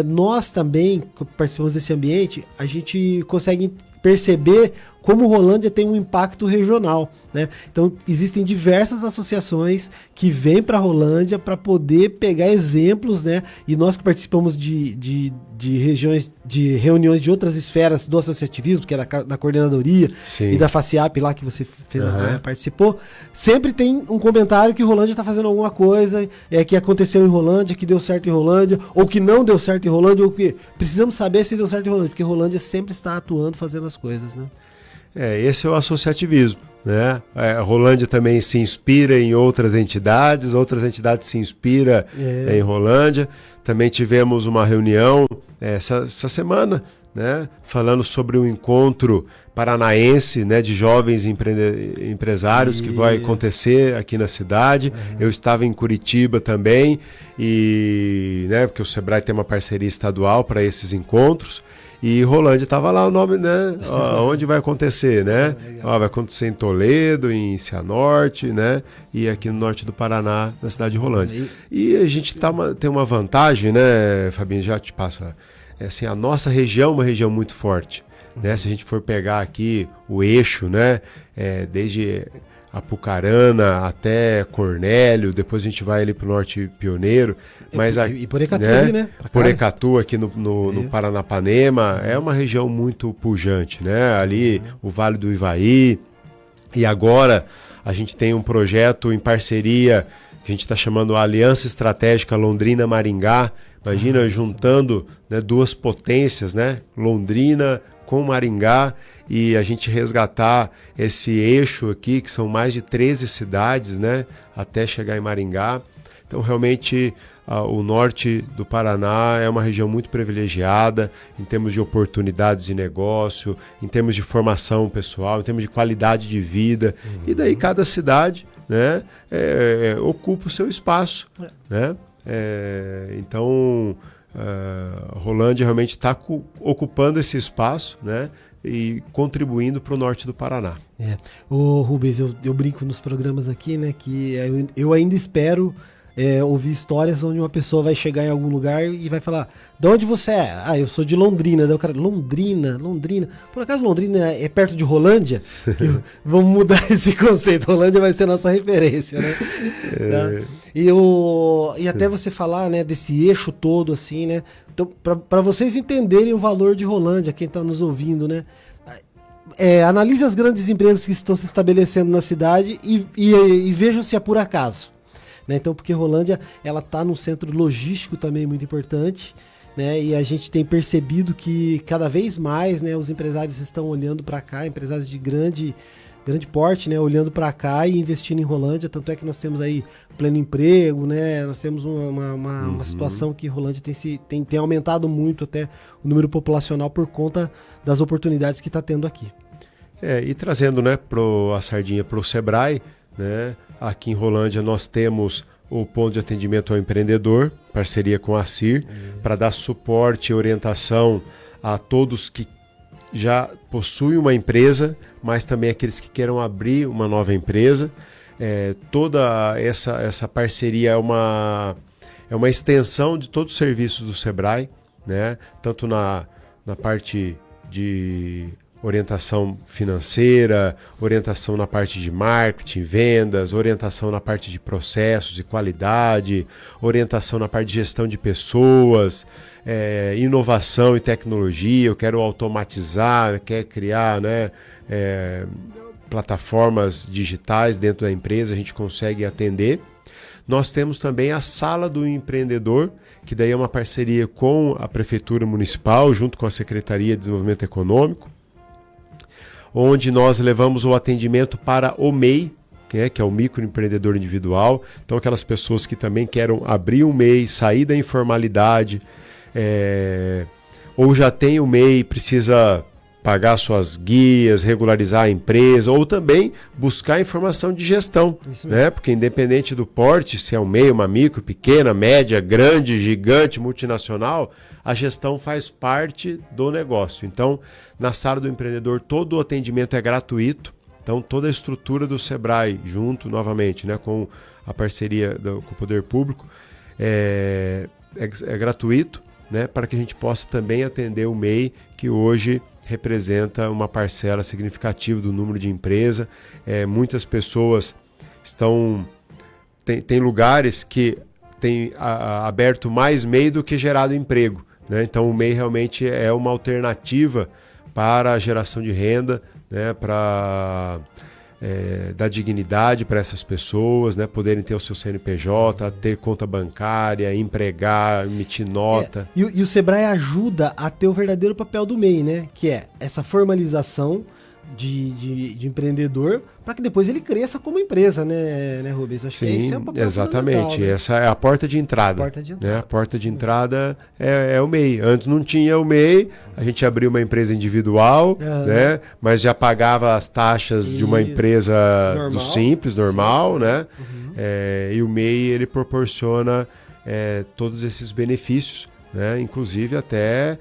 nós também, que participamos desse ambiente, a gente consegue perceber como Rolândia tem um impacto regional, né? Então existem diversas associações que vêm para Rolândia para poder pegar exemplos, né? E nós que participamos de regiões, de reuniões de outras esferas do associativismo, que é da coordenadoria e da FACIAP lá que você participou, sempre tem um comentário que Rolândia está fazendo alguma coisa, que aconteceu em Rolândia, que deu certo em Rolândia, ou que não deu certo em Rolândia, ou que precisamos saber se deu certo em Rolândia, porque Rolândia sempre está atuando, fazendo as coisas, né? Esse é o associativismo, né? A Rolândia também se inspira em outras entidades se inspiram em Rolândia. Também tivemos uma reunião essa semana, né, falando sobre o encontro paranaense, né, de jovens empresários que vai acontecer aqui na cidade. Eu estava em Curitiba também, e, né, porque o Sebrae tem uma parceria estadual para esses encontros. E Rolândia estava lá o nome, né? Onde vai acontecer, né? Vai acontecer em Toledo, em Cianorte, né? E aqui no norte do Paraná, na cidade de Rolândia. E a gente tem uma vantagem, né, Fabinho? Já te passa. Assim, a nossa região é uma região muito forte, né? Se a gente for pegar aqui o eixo, né? Desde Apucarana até Cornélio, depois a gente vai ali para o Norte Pioneiro. Mas e Porecatu, né? Porecatu aqui no Paranapanema é uma região muito pujante, né? Ali o Vale do Ivaí. E agora a gente tem um projeto em parceria que a gente está chamando Aliança Estratégica Londrina-Maringá. Imagina juntando, né, duas potências, né? Londrina com Maringá, e a gente resgatar esse eixo aqui, que são mais de 13 cidades, né, até chegar em Maringá. Então, realmente, o norte do Paraná é uma região muito privilegiada em termos de oportunidades de negócio, em termos de formação pessoal, em termos de qualidade de vida. E daí cada cidade, né, ocupa o seu espaço, né? Então, Rolândia realmente está ocupando esse espaço, né, e contribuindo para o norte do Paraná. Ô Rubens, eu brinco nos programas aqui, né, que eu ainda espero ouvir histórias onde uma pessoa vai chegar em algum lugar e vai falar: de onde você é? Ah, eu sou de Londrina. Daí o cara: Londrina. Por acaso Londrina é perto de Rolândia? Vamos mudar esse conceito. Rolândia vai ser a nossa referência, né? Tá? E até você falar, né, desse eixo todo, assim, né? Então, para vocês entenderem o valor de Rolândia, quem está nos ouvindo, né? Analise as grandes empresas que estão se estabelecendo na cidade e vejam se é por acaso. Né? Então, porque Rolândia, ela está num centro logístico também muito importante, né? E a gente tem percebido que cada vez mais, né, os empresários estão olhando para cá, empresários de grande porte, né, olhando para cá e investindo em Rolândia. Tanto é que nós temos aí pleno emprego, né? Nós temos uma situação que Rolândia tem aumentado muito até o número populacional por conta das oportunidades que está tendo aqui. E trazendo, né, a sardinha para o Sebrae, né? Aqui em Rolândia nós temos o ponto de atendimento ao empreendedor, parceria com a CIR, para dar suporte e orientação a todos que já possuem uma empresa, mas também aqueles que queiram abrir uma nova empresa. Toda essa parceria é uma extensão de todos os serviços do Sebrae, né? Tanto na parte de orientação financeira, orientação na parte de marketing, vendas, orientação na parte de processos e qualidade, orientação na parte de gestão de pessoas, inovação e tecnologia. Eu quero automatizar, quero criar, né, plataformas digitais dentro da empresa, a gente consegue atender. Nós temos também a Sala do Empreendedor, que daí é uma parceria com a Prefeitura Municipal, junto com a Secretaria de Desenvolvimento Econômico, onde nós levamos o atendimento para o MEI, que é o microempreendedor individual. Então, aquelas pessoas que também querem abrir um MEI, sair da informalidade, ou já tem o MEI, precisa pagar suas guias, regularizar a empresa, ou também buscar informação de gestão, né? Porque independente do porte, se é um MEI, uma micro, pequena, média, grande, gigante, multinacional, a gestão faz parte do negócio. Então, na Sala do Empreendedor, todo o atendimento é gratuito. Então, toda a estrutura do Sebrae, junto, novamente, né, com a parceria com o Poder Público, é gratuito, né, para que a gente possa também atender o MEI, que hoje representa uma parcela significativa do número de empresa. Muitas pessoas tem lugares que têm aberto mais MEI do que gerado emprego, né? Então o MEI realmente é uma alternativa para a geração de renda, né? Para dar dignidade para essas pessoas, né? Poderem ter o seu CNPJ, ter conta bancária, empregar, emitir nota. E o Sebrae ajuda a ter o verdadeiro papel do MEI, né? Que é essa formalização, de empreendedor, para que depois ele cresça como empresa, né, Rubens? Acho que esse é o papel exatamente. Né? Essa é a porta de entrada. Né? A porta de entrada é o MEI. Antes não tinha o MEI, a gente abriu uma empresa individual, né? Mas já pagava as taxas de uma empresa do simples, normal, né? E o MEI, ele proporciona todos esses benefícios, né? Inclusive até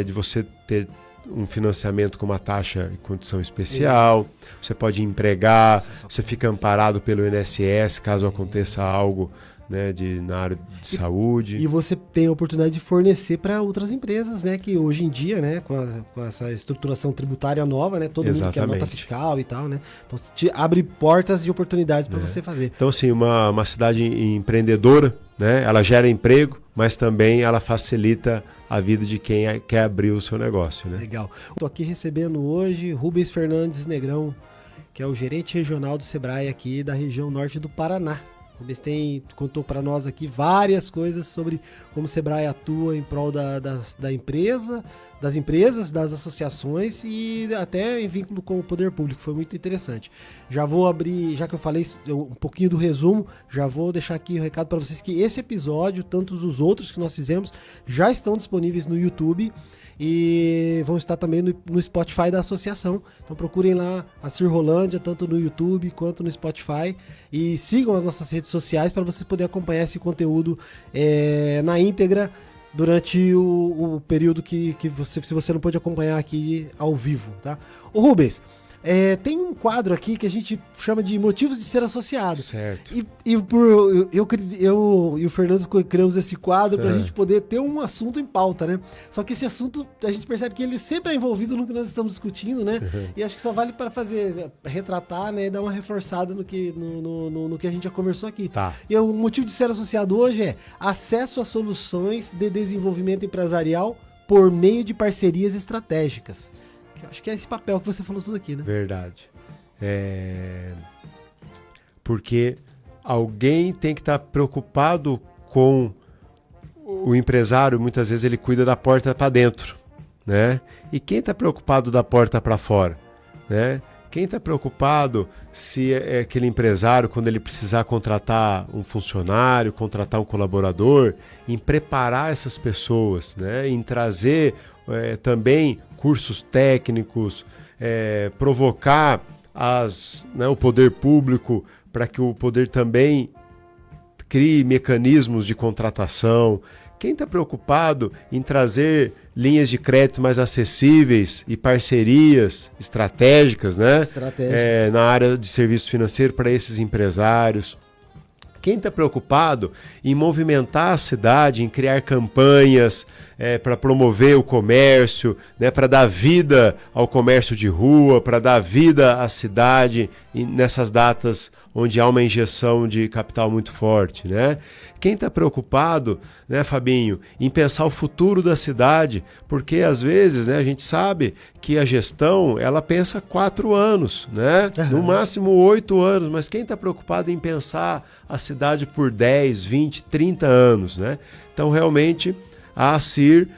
de você ter um financiamento com uma taxa em condição especial, você pode empregar, você fica amparado pelo INSS caso aconteça algo, né, na área de saúde. E você tem a oportunidade de fornecer para outras empresas, né, que hoje em dia, né, com essa estruturação tributária nova, né, todo mundo quer nota fiscal e tal, né, então te abre portas de oportunidades para você fazer. Então, assim, uma cidade empreendedora, né, ela gera emprego, mas também ela facilita a vida de quem quer abrir o seu negócio, né? Legal. Estou aqui recebendo hoje Rubens Fernandes Negrão, que é o gerente regional do Sebrae aqui da região norte do Paraná. O Rubens contou para nós aqui várias coisas sobre como o Sebrae atua em prol da empresa, das empresas, das associações e até em vínculo com o poder público. Foi muito interessante. Já vou abrir, já que eu falei um pouquinho do resumo, já vou deixar aqui o recado para vocês que esse episódio, tantos os outros que nós fizemos, já estão disponíveis no YouTube e vão estar também no Spotify da associação. Então procurem lá a Cir Rolândia, tanto no YouTube quanto no Spotify, e sigam as nossas redes sociais para você poder acompanhar esse conteúdo na íntegra durante o período que se você não pôde acompanhar aqui ao vivo, tá? Ô Rubens, tem um quadro aqui que a gente chama de motivos de ser associado. Certo. Eu e o Fernando criamos esse quadro para a gente poder ter um assunto em pauta, né? Só que esse assunto, a gente percebe que ele sempre é envolvido no que nós estamos discutindo, né? E acho que só vale para retratar, né? E dar uma reforçada no que a gente já conversou aqui. Tá. E o motivo de ser associado hoje é acesso a soluções de desenvolvimento empresarial por meio de parcerias estratégicas. Acho que é esse papel que você falou tudo aqui, né? Verdade. Porque alguém tem que estar preocupado com o empresário, muitas vezes ele cuida da porta para dentro, né? E quem está preocupado da porta para fora, né? Quem está preocupado se é aquele empresário, quando ele precisar contratar um funcionário, contratar um colaborador, em preparar essas pessoas, né? Em trazer também cursos técnicos, provocar o poder público para que o poder também crie mecanismos de contratação. Quem está preocupado em trazer linhas de crédito mais acessíveis e parcerias estratégicas, né? Na área de serviço financeiro para esses empresários. Quem está preocupado em movimentar a cidade, em criar campanhas para promover o comércio, né, para dar vida ao comércio de rua, para dar vida à cidade nessas datas onde há uma injeção de capital muito forte, né? Quem está preocupado, né, Fabinho, em pensar o futuro da cidade, porque às vezes, né, a gente sabe que a gestão ela pensa 4 anos, né? No máximo 8 anos, mas quem está preocupado em pensar a cidade por 10, 20, 30 anos, né? Então realmente a ACIR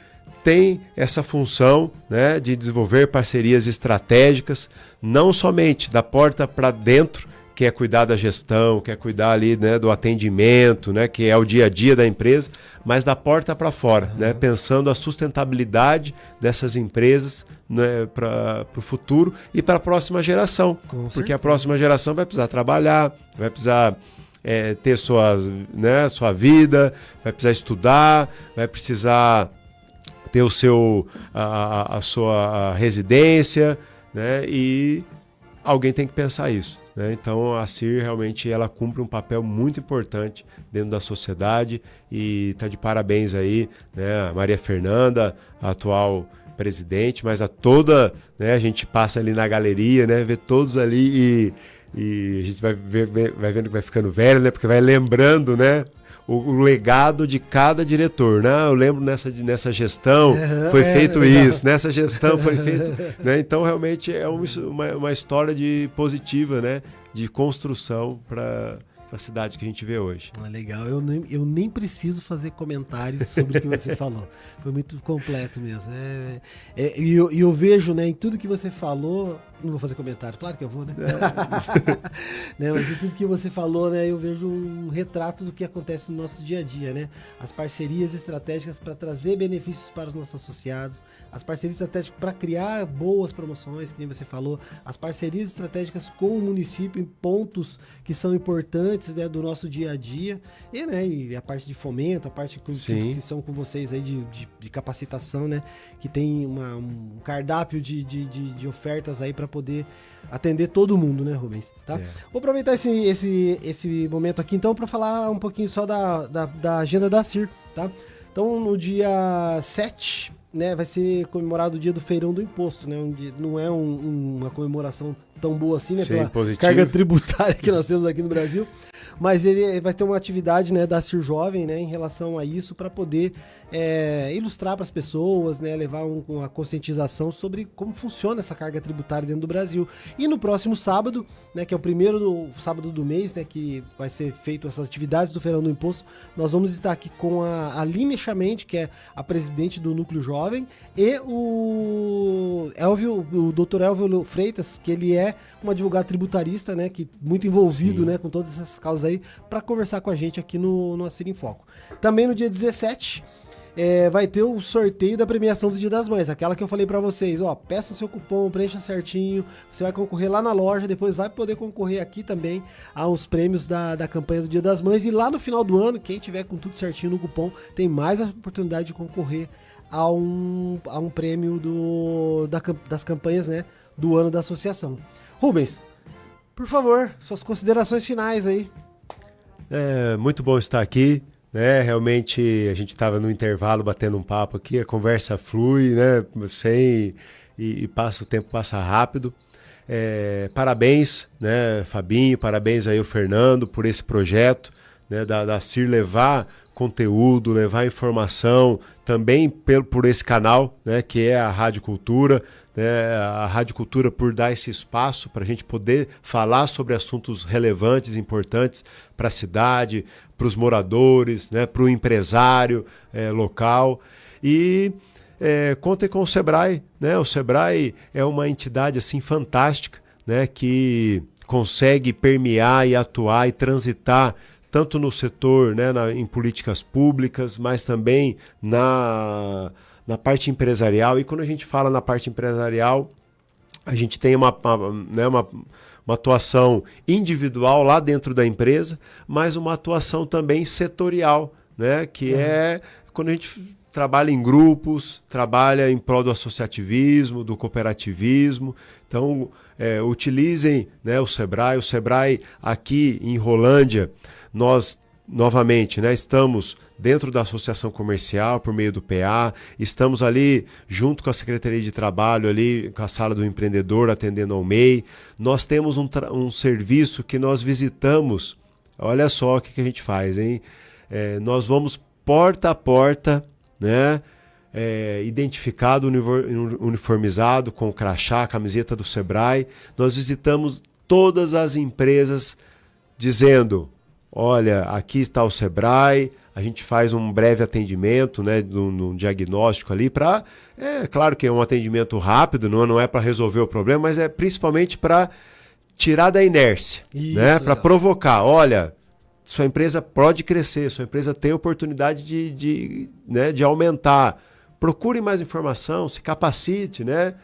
tem essa função, né, de desenvolver parcerias estratégicas, não somente da porta para dentro, que é cuidar da gestão, que é cuidar ali, né, do atendimento, né, que é o dia a dia da empresa, mas da porta para fora, né, pensando a sustentabilidade dessas empresas, né, para o futuro e para a próxima geração. Porque a próxima geração vai precisar trabalhar, vai precisar ter sua vida, vai precisar estudar, vai precisar ter a sua residência, né, e alguém tem que pensar isso. Então a CIR realmente ela cumpre um papel muito importante dentro da sociedade e está de parabéns aí, né, a Maria Fernanda, a atual presidente, mas né, a gente passa ali na galeria, né, vê todos ali e a gente vai vendo que vai ficando velho, né, porque vai lembrando, né, o legado de cada diretor, né? Eu lembro nessa gestão foi feito isso, nessa gestão foi feito, né? Então realmente é uma história positiva, né? De construção para a cidade que a gente vê hoje. Legal, eu nem preciso fazer comentário sobre o que você falou, foi muito completo mesmo. E eu vejo, né, em tudo que você falou, não vou fazer comentário, claro que eu vou, né? Né, mas em tudo que você falou, né, eu vejo um retrato do que acontece no nosso dia a dia, né? As parcerias estratégicas para trazer benefícios para os nossos associados, as parcerias estratégicas para criar boas promoções, que nem você falou, as parcerias estratégicas com o município em pontos que são importantes, né, do nosso dia a dia, e, né, e a parte de fomento, a parte que são com vocês aí de capacitação, né, que tem um cardápio de ofertas aí para poder atender todo mundo, né, Rubens? Tá? Vou aproveitar esse momento aqui, então, para falar um pouquinho só da agenda da CIR, tá? Então, no dia 7, né, vai ser comemorado o dia do Feirão do Imposto, né? Não é uma comemoração tão boa assim, né? Pela carga tributária que nós temos aqui no Brasil. Mas ele vai ter uma atividade, né, da CIR Jovem, né, em relação a isso, para poder ilustrar para as pessoas, né, levar uma conscientização sobre como funciona essa carga tributária dentro do Brasil. E no próximo sábado, né, que é o primeiro sábado do mês, né, que vai ser feito essas atividades do Feirão do Imposto, nós vamos estar aqui com a Aline Chamente, que é a presidente do Núcleo Jovem, e o Dr. Elvio Freitas, que ele é um advogado tributarista, né, que muito envolvido, né, com todas essas causas aí, para conversar com a gente aqui no Assir em Foco. Também no dia 17, vai ter o sorteio da premiação do Dia das Mães, aquela que eu falei para vocês, ó, peça seu cupom, preencha certinho, você vai concorrer lá na loja, depois vai poder concorrer aqui também aos prêmios da campanha do Dia das Mães, e lá no final do ano, quem tiver com tudo certinho no cupom, tem mais a oportunidade de concorrer a um prêmio das campanhas, né, do ano da associação. Rubens, por favor, suas considerações finais aí. Muito bom estar aqui, né? Realmente a gente estava no intervalo batendo um papo aqui, a conversa flui, né? E o tempo passa rápido. Parabéns, né, Fabinho, parabéns aí o Fernando por esse projeto, né, da CIR levar conteúdo, levar informação também por esse canal, né, que é a Rádio Cultura, né, a Rádio Cultura por dar esse espaço para a gente poder falar sobre assuntos relevantes, importantes para a cidade, para os moradores, né, para o empresário local. E contem com o Sebrae, né? O Sebrae é uma entidade assim fantástica, né, que consegue permear e atuar e transitar tanto no setor, né, em políticas públicas, mas também na parte empresarial. E quando a gente fala na parte empresarial, a gente tem uma atuação individual lá dentro da empresa, mas uma atuação também setorial, né, que é quando a gente trabalha em grupos, trabalha em prol do associativismo, do cooperativismo. Então, utilizem, né, o Sebrae. O Sebrae aqui em Rolândia, nós novamente, né, estamos dentro da associação comercial por meio do PA, estamos ali junto com a Secretaria de Trabalho, ali com a Sala do Empreendedor, atendendo ao MEI. Nós temos um serviço que nós visitamos, olha só o que a gente faz, hein? Nós vamos porta a porta, né, identificado, uniformizado, com o crachá, camiseta do Sebrae. Nós visitamos todas as empresas dizendo: olha, aqui está o Sebrae, a gente faz um breve atendimento, né, num diagnóstico ali para, claro que é um atendimento rápido, não é para resolver o problema, mas é principalmente para tirar da inércia, né, para provocar, olha, sua empresa pode crescer, sua empresa tem oportunidade de aumentar, procure mais informação, se capacite, né,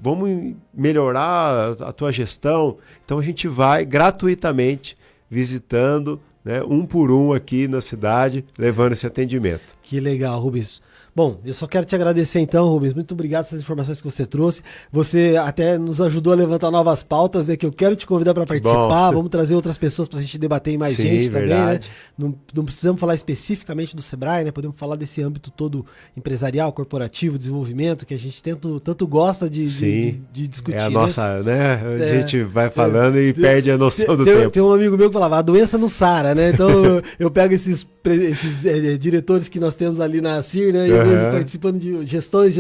vamos melhorar a tua gestão. Então a gente vai gratuitamente visitando, né, um por um aqui na cidade, levando esse atendimento. Que legal, Rubens. Bom, eu só quero te agradecer então, Rubens, muito obrigado pelas informações que você trouxe. Você até nos ajudou a levantar novas pautas, que eu quero te convidar para participar. Vamos trazer outras pessoas para a gente debater mais gente verdade. Também, né? Não precisamos falar especificamente do Sebrae, né? Podemos falar desse âmbito todo empresarial, corporativo, desenvolvimento, que a gente tanto gosta de discutir. É a nossa, né? A gente vai falando e perde a noção do tempo. Tem um amigo meu que falava, a doença não sara, né? Então eu pego esses esses diretores que nós temos ali na CIR, né? E participando de gestões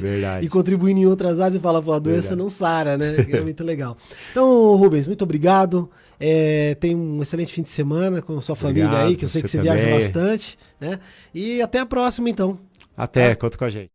Verdade. e contribuindo em outras áreas e fala, pô, a doença não sara, né? É muito legal. Então, Rubens, muito obrigado. Tenha um excelente fim de semana com sua família aí, que eu sei que você viaja bastante, né? E até a próxima, então. Até, conta com a gente.